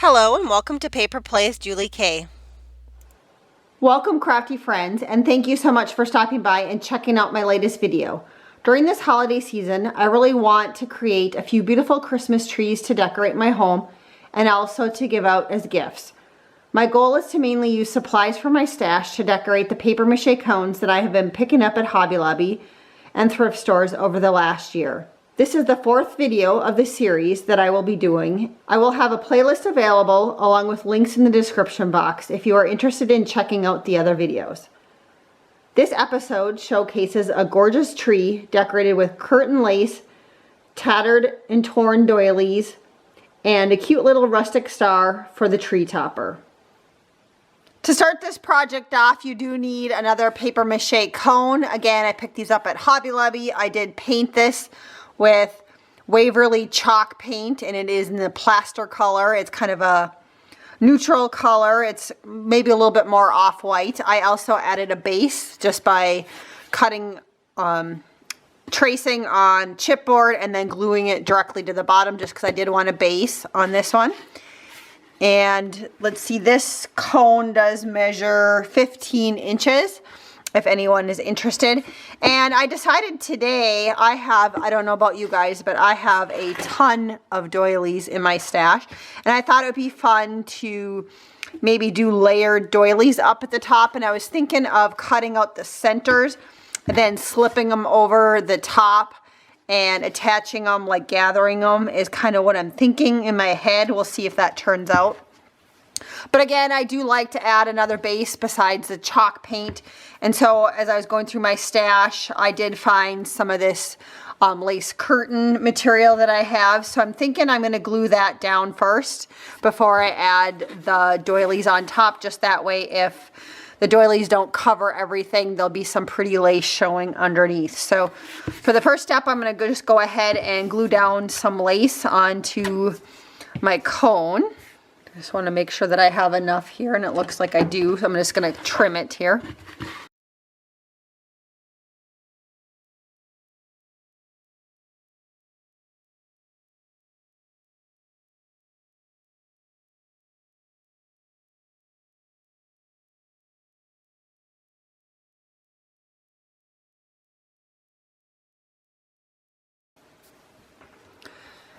Hello and welcome to Paper Plays Julie K. Welcome crafty friends, and thank you so much for stopping by and checking out my latest video. During this holiday season, I really want to create a few beautiful Christmas trees to decorate my home and also to give out as gifts. My goal is to mainly use supplies from my stash to decorate the paper mache cones that I have been picking up at Hobby Lobby and thrift stores over the last year. This is the fourth video of the series that I will be doing. I will have a playlist available along with links in the description box if you are interested in checking out the other videos. This episode showcases a gorgeous tree decorated with curtain lace, tattered and torn doilies, and a cute little rustic star for the tree topper. To start this project off, you do need another paper mache cone. Again, I picked these up at Hobby Lobby. I did paint this with Waverly chalk paint, and it is in the plaster color. It's kind of a neutral color. It's maybe a little bit more off-white. I also added a base just by cutting, tracing on chipboard and then gluing it directly to the bottom just because I did want a base on this one. And let's see, this cone does measure 15 inches. If anyone is interested. And I decided today, I don't know about you guys, but I have a ton of doilies in my stash. And I thought it would be fun to maybe do layered doilies up at the top. And I was thinking of cutting out the centers and then slipping them over the top and attaching them, like gathering them is kind of what I'm thinking in my head. We'll see if that turns out. But again, I do like to add another base besides the chalk paint. And so as I was going through my stash, I did find some of this lace curtain material that I have. So I'm thinking I'm going to glue that down first before I add the doilies on top. Just that way, if the doilies don't cover everything, there'll be some pretty lace showing underneath. So for the first step, I'm going to just go ahead and glue down some lace onto my cone. I just want to make sure that I have enough here, and it looks like I do. So I'm just going to trim it here.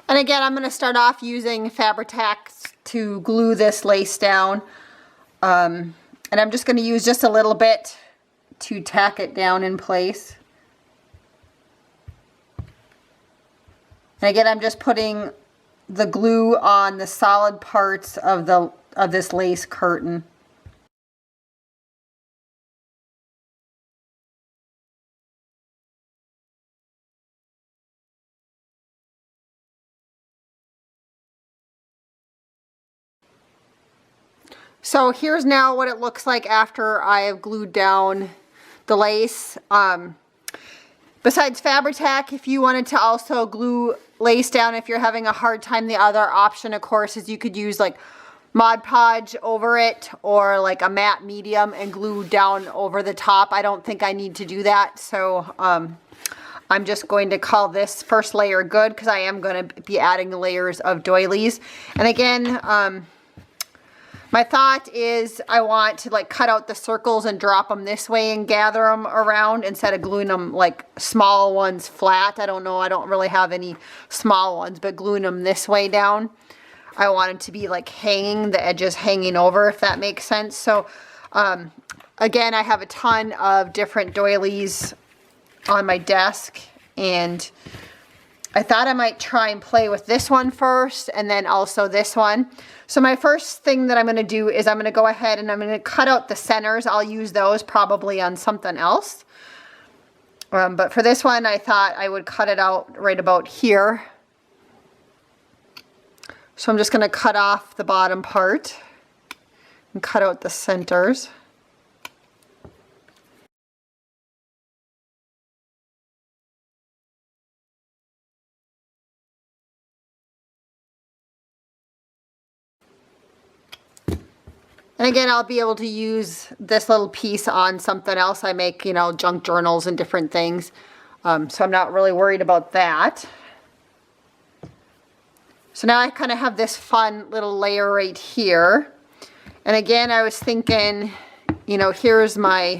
And again, I'm going to start off using Fabri-Tac to glue this lace down. And I'm just going to use just a little bit to tack it down in place. And again, I'm just putting the glue on the solid parts of this lace curtain. So here's now what it looks like after I have glued down the lace. Besides Fabri-Tac, if you wanted to also glue lace down if you're having a hard time, the other option, of course, is you could use like Mod Podge over it or like a matte medium and glue down over the top. I don't think I need to do that, so I'm just going to call this first layer good because I am going to be adding layers of doilies. And again, my thought is I want to like cut out the circles and drop them this way and gather them around instead of gluing them like small ones flat. I don't know, I don't really have any small ones, but gluing them this way down. I want it to be like hanging, the edges hanging over, if that makes sense. So again, I have a ton of different doilies on my desk, and I thought I might try and play with this one first and then also this one. So my first thing that I'm going to do is I'm going to go ahead and I'm going to cut out the centers. I'll use those probably on something else. But for this one, I thought I would cut it out right about here. So I'm just going to cut off the bottom part and cut out the centers. And again, I'll be able to use this little piece on something else. I make, you know, junk journals and different things. So I'm not really worried about that. So now I kind of have this fun little layer right here. And again, I was thinking, you know, here's my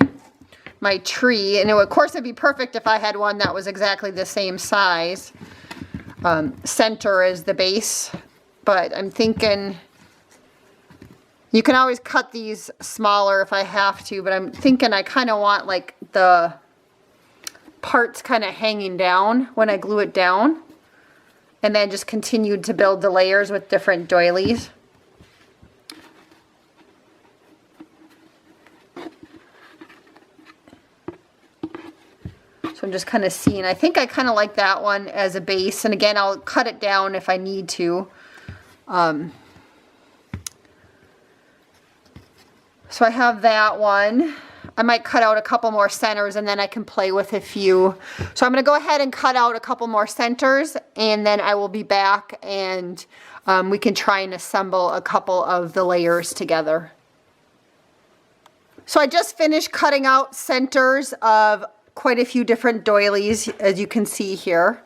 tree. And it would, of course, it'd be perfect if I had one that was exactly the same size. Center as the base. But I'm thinking, you can always cut these smaller if I have to, but I'm thinking I kind of want like the parts kind of hanging down when I glue it down. And then just continued to build the layers with different doilies. So I'm just kind of seeing, I think I kind of like that one as a base. And again, I'll cut it down if I need to. So I have that one. I might cut out a couple more centers and then I can play with a few. So I'm going to go ahead and cut out a couple more centers and then I will be back and we can try and assemble a couple of the layers together. So I just finished cutting out centers of quite a few different doilies, as you can see here.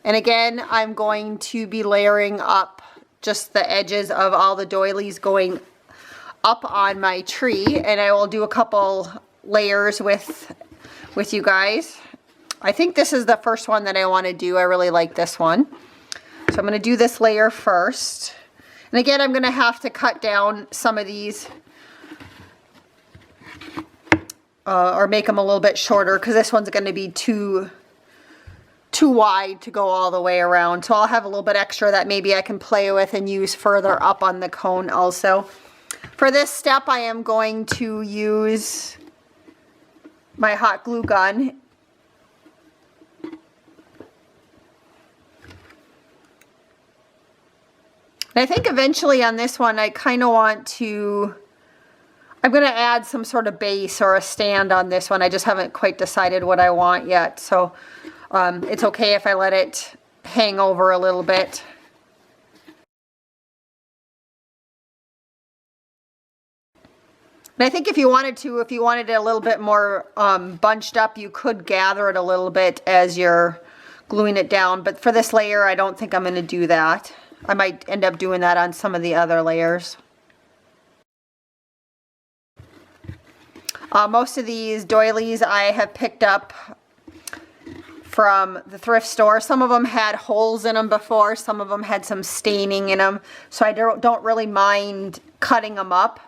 And again, I'm going to be layering up just the edges of all the doilies going up on my tree, and I will do a couple layers with you guys. I think this is the first one that I want to do. I really like this one. So I'm going to do this layer first. And again, I'm going to have to cut down some of these or make them a little bit shorter because this one's going to be too wide to go all the way around. So I'll have a little bit extra that maybe I can play with and use further up on the cone also. For this step, I am going to use my hot glue gun. And I think eventually on this one, I kind of want to, I'm going to add some sort of base or a stand on this one. I just haven't quite decided what I want yet. So it's okay if I let it hang over a little bit. And I think if you wanted to, if you wanted it a little bit more bunched up, you could gather it a little bit as you're gluing it down. But for this layer, I don't think I'm going to do that. I might end up doing that on some of the other layers. Most of these doilies I have picked up from the thrift store. Some of them had holes in them before. Some of them had some staining in them. So I don't really mind cutting them up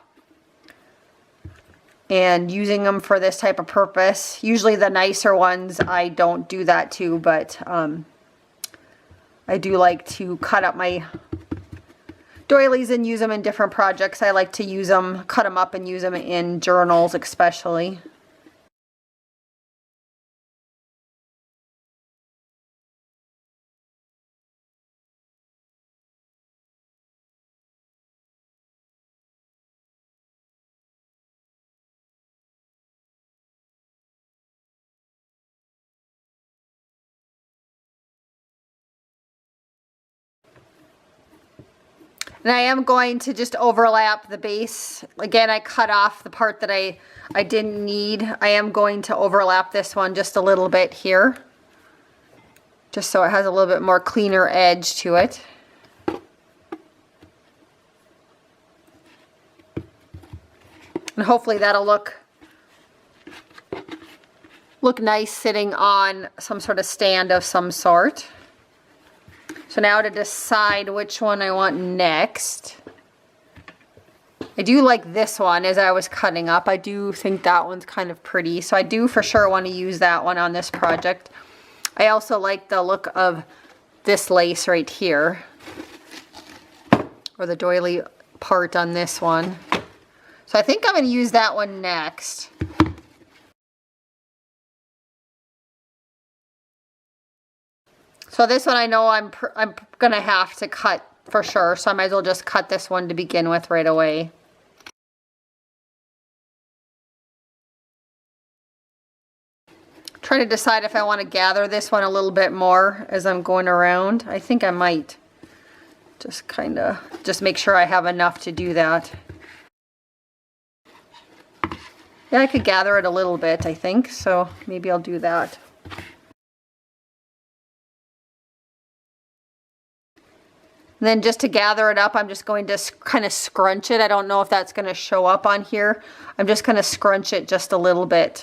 and using them for this type of purpose. Usually the nicer ones I don't do that to, but I do like to cut up my doilies and use them in different projects. I like to use them, cut them up and use them in journals especially. And I am going to just overlap the base. Again, I cut off the part that I didn't need. I am going to overlap this one just a little bit here, just so it has a little bit more cleaner edge to it. And hopefully that'll look nice sitting on some sort of stand of some sort. So now to decide which one I want next. I do like this one as I was cutting up. I do think that one's kind of pretty. So I do for sure want to use that one on this project. I also like the look of this lace right here, or the doily part on this one. So I think I'm going to use that one next. So this one I know I'm going to have to cut for sure, so I might as well just cut this one to begin with right away. Trying to decide if I want to gather this one a little bit more as I'm going around. I think I might. Just make sure I have enough to do that. Yeah, I could gather it a little bit, I think, so maybe I'll do that. And then just to gather it up, I'm just going to kind of scrunch it. I don't know if that's going to show up on here. I'm just going to scrunch it just a little bit.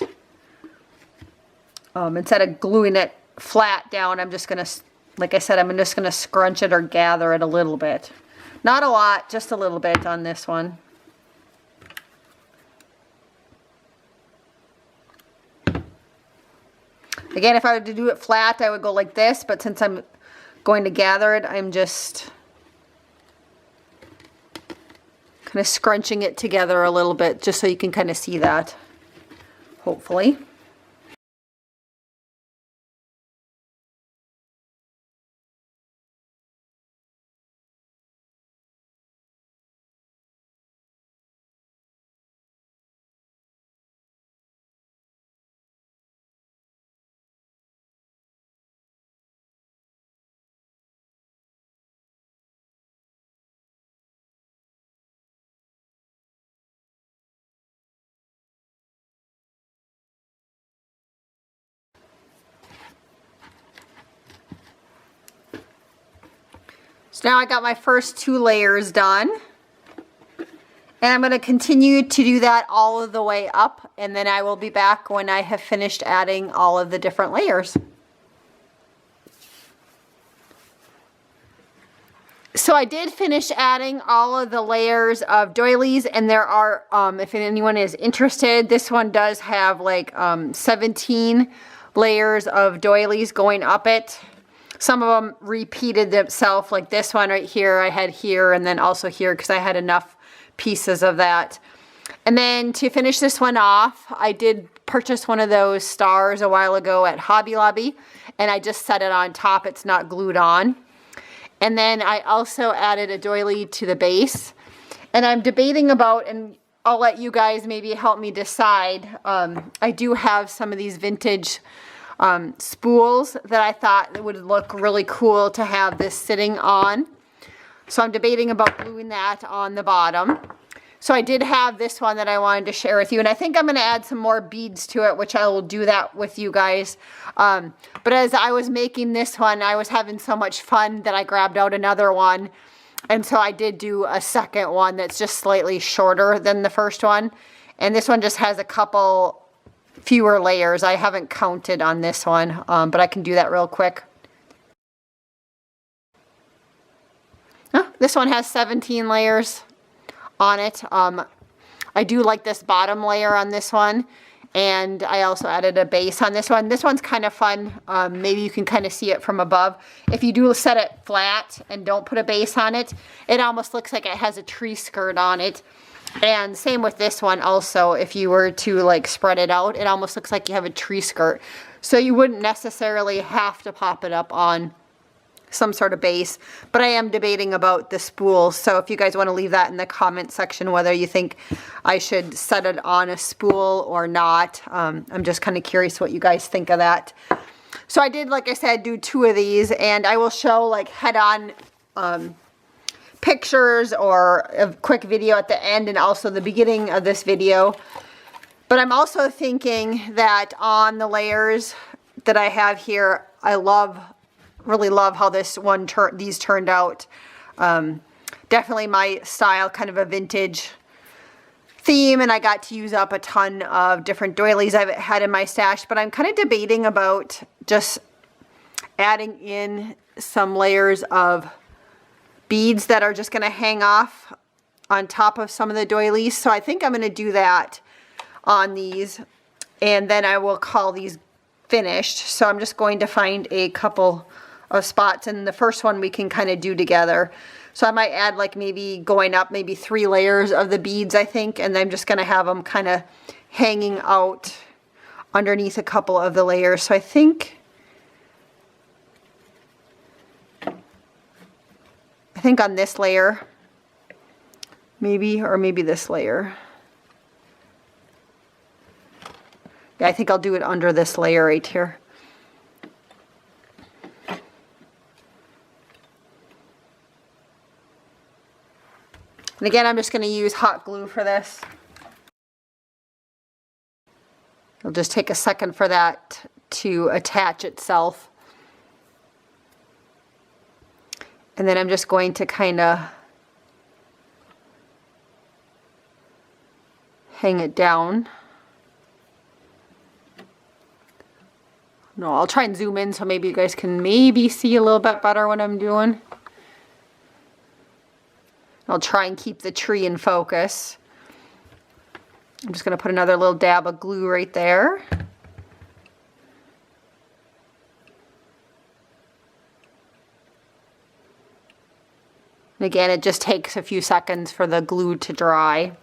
Instead of gluing it flat down, I'm just going to, like I said, I'm just going to scrunch it or gather it a little bit. Not a lot, just a little bit on this one. Again, if I were to do it flat, I would go like this, but since I'm going to gather it, I'm just kind of scrunching it together a little bit just so you can kind of see that, hopefully. So now I got my first 2 layers done. And I'm going to continue to do that all of the way up, and then I will be back when I have finished adding all of the different layers. So I did finish adding all of the layers of doilies, and there are, if anyone is interested, this one does have like 17 layers of doilies going up it. Some of them repeated themselves, like this one right here, I had here and then also here because I had enough pieces of that. And then to finish this one off, I did purchase one of those stars a while ago at Hobby Lobby, and I just set it on top. It's not glued on. And then I also added a doily to the base. And I'm debating about, and I'll let you guys maybe help me decide. I do have some of these vintage spools that I thought would look really cool to have this sitting on. So I'm debating about gluing that on the bottom. So I did have this one that I wanted to share with you, and I think I'm going to add some more beads to it, which I will do that with you guys. But as I was making this one, I was having so much fun that I grabbed out another one. And so I did do a second one that's just slightly shorter than the first one. And this one just has a couple fewer layers. I haven't counted on this one, but I can do that real quick. This one has 17 layers on it. I do like this bottom layer on this one, and I also added a base on this one. This one's kind of fun. Maybe you can kind of see it from above. If you do set it flat and don't put a base on it, it almost looks like it has a tree skirt on it. And same with this one also. If you were to like spread it out, it almost looks like you have a tree skirt. So you wouldn't necessarily have to pop it up on some sort of base, but I am debating about the spools. So if you guys want to leave that in the comment section, whether you think I should set it on a spool or not. I'm just kind of curious what you guys think of that. So I did, like I said, do 2 of these, and I will show like head-on pictures or a quick video at the end and also the beginning of this video. But I'm also thinking that on the layers that I have here, I really love how these turned out. Definitely my style, kind of a vintage theme, and I got to use up a ton of different doilies I've had in my stash. But I'm kind of debating about just adding in some layers of beads that are just going to hang off on top of some of the doilies. So I think I'm going to do that on these, and then I will call these finished. So I'm just going to find a couple of spots, and the first one we can kind of do together. So I might add like maybe going up maybe 3 layers of the beads, I think, and then I'm just going to have them kind of hanging out underneath a couple of the layers. So I think on this layer, maybe, or maybe this layer. Yeah, I think I'll do it under this layer right here. And again, I'm just going to use hot glue for this. It'll just take a second for that to attach itself. And then I'm just going to kind of hang it down. No, I'll try and zoom in so maybe you guys can maybe see a little bit better what I'm doing. I'll try and keep the tree in focus. I'm just going to put another little dab of glue right there. And again, it just takes a few seconds for the glue to dry.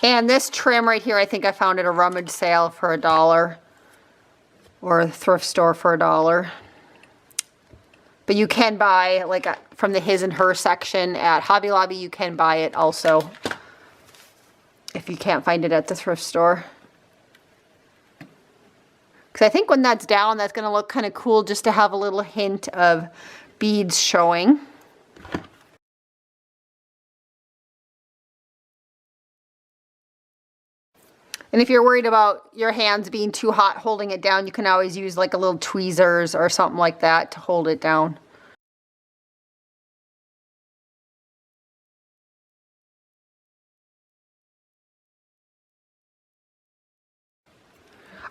And this trim right here, I think I found at a rummage sale for $1 or a thrift store for $1. But you can buy, like from the his and her section at Hobby Lobby, you can buy it also if you can't find it at the thrift store. Because I think when that's down, that's going to look kind of cool just to have a little hint of beads showing. And if you're worried about your hands being too hot holding it down, you can always use like a little tweezers or something like that to hold it down.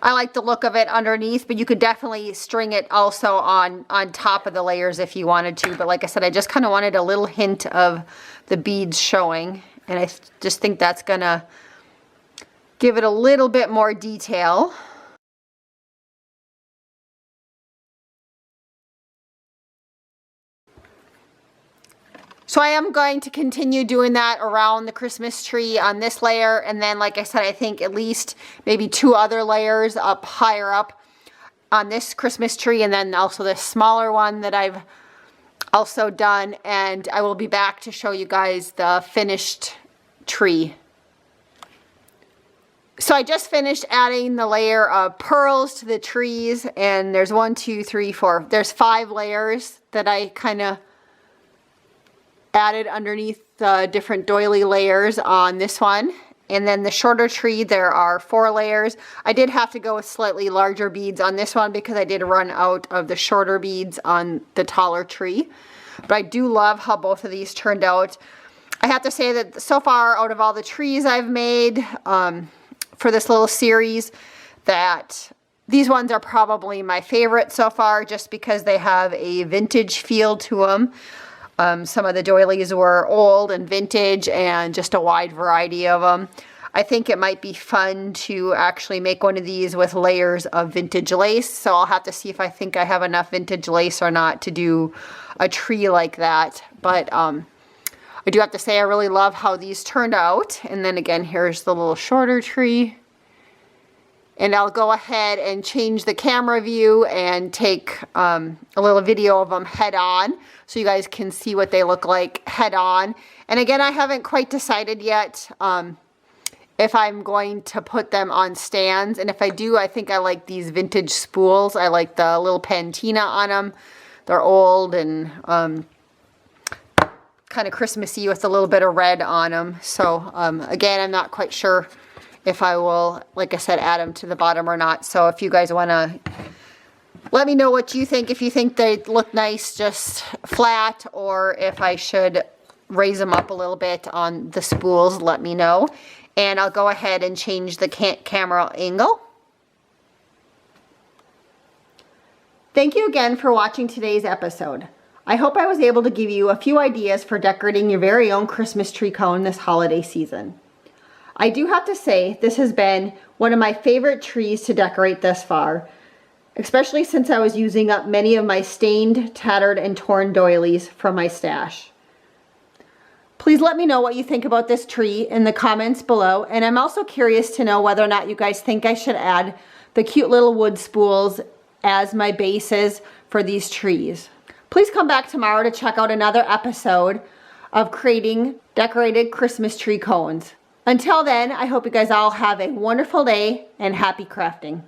I like the look of it underneath, but you could definitely string it also on top of the layers if you wanted to. But like I said, I just kind of wanted a little hint of the beads showing. And I just think that's going to give it a little bit more detail. So I am going to continue doing that around the Christmas tree on this layer. And then, like I said, I think at least maybe 2 other layers up higher up on this Christmas tree. And then also this smaller one that I've also done. And I will be back to show you guys the finished tree. So I just finished adding the layer of pearls to the trees. And there's 1, 2, 3, 4. There's 5 layers that I kind of added underneath the different doily layers on this one. And then the shorter tree, there are 4 layers. I did have to go with slightly larger beads on this one because I did run out of the shorter beads on the taller tree. But I do love how both of these turned out. I have to say that so far, out of all the trees I've made for this little series, that these ones are probably my favorite so far, just because they have a vintage feel to them. Some of the doilies were old and vintage and just a wide variety of them. I think it might be fun to actually make one of these with layers of vintage lace. So I'll have to see if I think I have enough vintage lace or not to do a tree like that. But I do have to say I really love how these turned out. And then again, here's the little shorter tree. And I'll go ahead and change the camera view and take a little video of them head on so you guys can see what they look like head on. And again, I haven't quite decided yet if I'm going to put them on stands. And if I do, I think I like these vintage spools. I like the little patina on them. They're old and kind of Christmassy with a little bit of red on them. So again, I'm not quite sure if I will, like I said, add them to the bottom or not. So if you guys want to let me know what you think, if you think they look nice just flat, or if I should raise them up a little bit on the spools, let me know. And I'll go ahead and change the camera angle. Thank you again for watching today's episode. I hope I was able to give you a few ideas for decorating your very own Christmas tree cone this holiday season. I do have to say, this has been one of my favorite trees to decorate thus far, especially since I was using up many of my stained, tattered, and torn doilies from my stash. Please let me know what you think about this tree in the comments below, and I'm also curious to know whether or not you guys think I should add the cute little wood spools as my bases for these trees. Please come back tomorrow to check out another episode of creating decorated Christmas tree cones. Until then, I hope you guys all have a wonderful day and happy crafting.